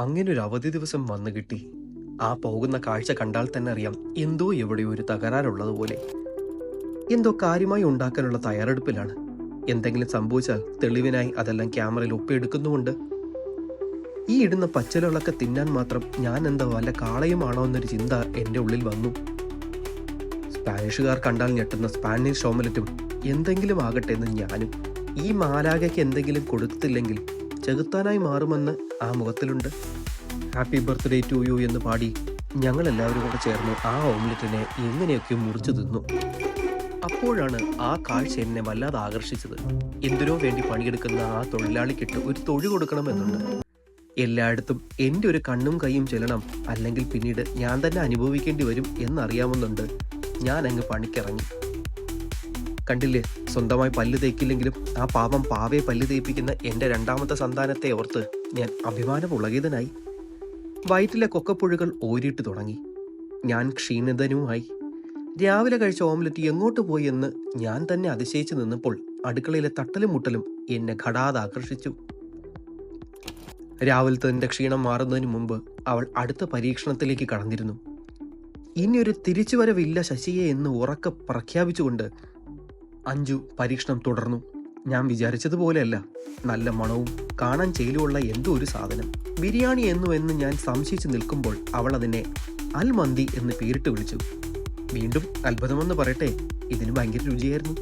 അങ്ങനൊരു അവധി ദിവസം വന്നു കിട്ടി. ആ പോകുന്ന കാഴ്ച കണ്ടാൽ തന്നെ അറിയാം എന്തോ എവിടെയോ ഒരു തകരാറുള്ളതുപോലെ. എന്തോ കാര്യമായി ഉണ്ടാക്കാനുള്ള തയ്യാറെടുപ്പിലാണ്. എന്തെങ്കിലും സംഭവിച്ചാൽ തെളിവിനായി അതെല്ലാം ക്യാമറയിൽ ഒപ്പിയെടുക്കുന്നുമുണ്ട്. ഈ ഇടുന്ന പച്ചിലകളൊക്കെ തിന്നാൻ മാത്രം ഞാൻ എന്താ വല്ല കാളയുമാണോ എന്നൊരു ചിന്ത എൻ്റെ ഉള്ളിൽ വന്നു. സ്പാനിഷുകാർ കണ്ടാൽ ഞെട്ടുന്ന സ്പാനിഷ് ഓമലറ്റും എന്തെങ്കിലും ആകട്ടെ എന്ന് ഞാനും. ഈ മാലാകയ്ക്ക് എന്തെങ്കിലും കൊടുത്തില്ലെങ്കിൽ ചെകുത്താനായി മാറുമെന്ന് ആ മുഖത്തിലുണ്ട്. ഹാപ്പി ബർത്ത്ഡേ ടു യു എന്ന് പാടി ഞങ്ങളെല്ലാവരും കൂടെ ചേർന്ന് ആ ഓംലെറ്റിനെ എങ്ങനെയൊക്കെ മുറിച്ചു തിന്നു. അപ്പോഴാണ് ആ കാഴ്ച എന്നെ വല്ലാതെ ആകർഷിച്ചത്. എന്തിനോ വേണ്ടി പണിയെടുക്കുന്ന ആ തൊഴിലാളിക്കിട്ട് ഒരു തൊഴി കൊടുക്കണമെന്നുണ്ട്. എല്ലായിടത്തും എൻ്റെ ഒരു കണ്ണും കൈയും ചെല്ലണം, അല്ലെങ്കിൽ പിന്നീട് ഞാൻ തന്നെ അനുഭവിക്കേണ്ടി വരും എന്നറിയാവുന്നുണ്ട്. ഞാൻ അങ്ങ് പണിക്കിറങ്ങി. കണ്ടില്ലേ, സ്വന്തമായി പല്ല് തേക്കില്ലെങ്കിലും ആ പാവം പാവയെ പല്ല് തേപ്പിക്കുന്ന എൻ്റെ രണ്ടാമത്തെ സന്താനത്തെ ഓർത്ത് ഞാൻ അഭിമാനമുളകിതനായി. വയറ്റിലെ കൊക്കപ്പുഴുകൾ ഓരിയിട്ട് തുടങ്ങി. ഞാൻ ക്ഷീണിതനുമായി. രാവിലെ കഴിച്ച ഓംലെറ്റ് എങ്ങോട്ട് പോയി എന്ന് ഞാൻ തന്നെ അതിശയിച്ചു നിന്നപ്പോൾ അടുക്കളയിലെ തട്ടലും മുട്ടലും എന്നെ ഘടാതെ ആകർഷിച്ചു. രാവിലത്തെ എൻ്റെ ക്ഷീണം മാറുന്നതിന് മുമ്പ് അവൾ അടുത്ത പരീക്ഷണത്തിലേക്ക് കടന്നിരുന്നു. ഇനിയൊരു തിരിച്ചുവരവില്ല ശശിയെ എന്ന് ഉറക്കെ പ്രഖ്യാപിച്ചുകൊണ്ട് അഞ്ജു പരീക്ഷണം തുടർന്നു. ഞാൻ വിചാരിച്ചതുപോലെയല്ല. നല്ല മണവും കാണാൻ ചേലുമുള്ള എന്തോ ഒരു സാധനം. ബിരിയാണി എന്ന് ഞാൻ സംശയിച്ചു നിൽക്കുമ്പോൾ അവൾ അതിനെ അൽ മന്തി എന്ന് പേരിട്ട് വിളിച്ചു. വീണ്ടും അത്ഭുതമെന്ന് പറയട്ടെ, ഇതിന് ഭയങ്കര രുചിയായിരുന്നു.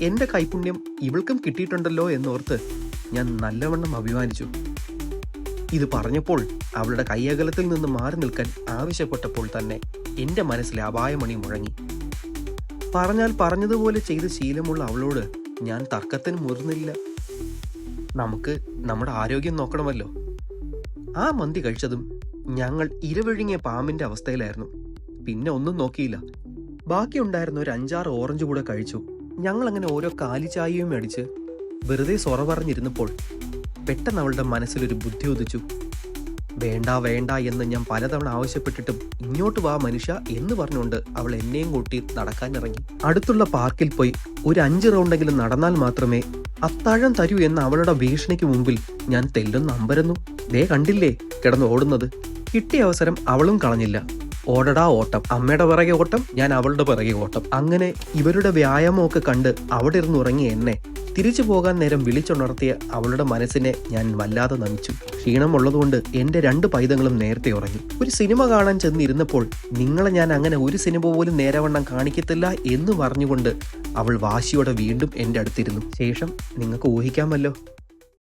എൻ്റെ കൈപുണ്യം ഇവൾക്കും കിട്ടിയിട്ടുണ്ടല്ലോ എന്നോർത്ത് ഞാൻ നല്ലവണ്ണം അഭിമാനിച്ചു. ഇത് പറഞ്ഞപ്പോൾ അവളുടെ കൈയകലത്തിൽ നിന്ന് മാറി നിൽക്കാൻ ആവശ്യപ്പെട്ടപ്പോൾ തന്നെ എൻ്റെ മനസ്സിലെ അപായമണി മുഴങ്ങി. പറഞ്ഞാൽ പറഞ്ഞതുപോലെ ചെയ്ത് ശീലമുള്ള അവളോട് ഞാൻ തർക്കത്തിന് മുതിർന്നില്ല. നമുക്ക് നമ്മുടെ ആരോഗ്യം നോക്കണമല്ലോ. ആ മന്തി കഴിച്ചതും ഞങ്ങൾ ഇരവിഴുങ്ങിയ പാമ്പിന്റെ അവസ്ഥയിലായിരുന്നു. പിന്നെ ഒന്നും നോക്കിയില്ല. ബാക്കിയുണ്ടായിരുന്ന ഒരു 5-6 ഓറഞ്ച് കൂടെ കഴിച്ചു. ഞങ്ങൾ അങ്ങനെ ഓരോ കാലിച്ചായയും അടിച്ച് വെറുതെ സൊറ പറഞ്ഞിരുന്നപ്പോൾ പെട്ടെന്ന് അവളുടെ മനസ്സിലൊരു ബുദ്ധി ഉദിച്ചു. വേണ്ട വേണ്ട എന്ന് ഞാൻ പലതവണ ആവശ്യപ്പെട്ടിട്ടും ഇങ്ങോട്ട് വാ മനുഷ്യ എന്ന് പറഞ്ഞുകൊണ്ട് അവൾ എന്നെയും കൂട്ടി നടക്കാനിറങ്ങി. അടുത്തുള്ള പാർക്കിൽ പോയി ഒരു 5 റൗണ്ടെങ്കിലും നടന്നാൽ മാത്രമേ അത്താഴം തരൂ എന്ന അവളുടെ ഭീഷണിക്ക് മുമ്പിൽ ഞാൻ തെല്ലൊന്ന് അമ്പരന്നു. ദേ കണ്ടില്ലേ കിടന്ന് ഓടുന്നത്. കിട്ടിയ അവസരം അവളും കളഞ്ഞില്ല. ഓടടാ ഓട്ടം. അമ്മയുടെ പിറകെ ഓട്ടം, ഞാൻ അവളുടെ പിറകെ ഓട്ടം. അങ്ങനെ ഇവരുടെ വ്യായാമമൊക്കെ കണ്ട് അവിടെ ഇരുന്ന് ഉറങ്ങിയ എന്നെ തിരിച്ചു പോകാൻ നേരം വിളിച്ചുണർത്തിയ അവളുടെ മനസ്സിനെ ഞാൻ വല്ലാതെ നമിച്ചു. ക്ഷീണമുള്ളതുകൊണ്ട് എൻ്റെ 2 പൈതങ്ങളും നേരത്തെ ഉറങ്ങി. ഒരു സിനിമ കാണാൻ ചെന്നിരുന്നപ്പോൾ നിങ്ങളെ ഞാൻ അങ്ങനെ ഒരു സിനിമ പോലും നേരവണ്ണം കാണിക്കത്തില്ല എന്ന് പറഞ്ഞുകൊണ്ട് അവൾ വാശിയോടെ വീണ്ടും എൻ്റെ അടുത്തിരുന്നു. ശേഷം നിങ്ങൾക്ക് ഊഹിക്കാമല്ലോ.